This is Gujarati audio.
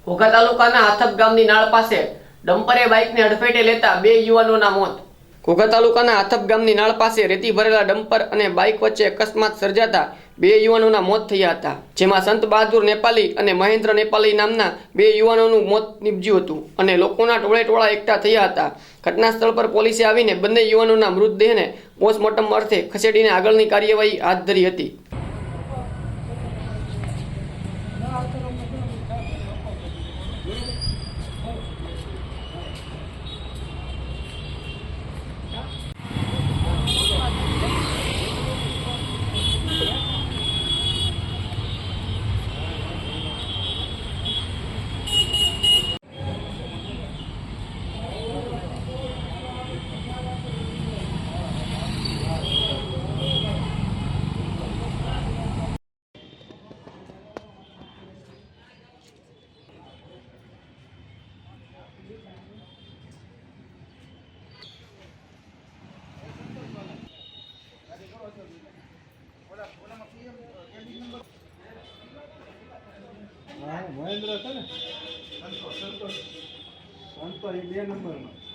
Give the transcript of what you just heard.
ઘોઘા તાલુકાના હાથપ ગામની નાળ પાસે ડમ્પરે બાઇકને અડફેટે લેતા 2 યુવાનોના મોત। ઘોઘા તાલુકાના હાથપ ગામની નાળ પાસે રેતી ભરેલા ડમ્પર અને બાઇક વચ્ચે અકસ્માત સર્જાતા 2 યુવાનોના મોત થયા હતા, જેમાં સંત બહાદુર નેપાલી અને મહેન્દ્ર નેપાલી નામના 2 યુવાનોનું મોત નીપજ્યું હતું અને લોકોના ટોળે એકઠા થયા હતા। ઘટના સ્થળ પર પોલીસે આવીને બંને યુવાનોના મૃતદેહને પોસ્ટમોર્ટમ અર્થે ખસેડીને આગળની કાર્યવાહી હાથ ધરી હતી। મહેન્દ્ર છે ને સંતો 2 નંબરમાં।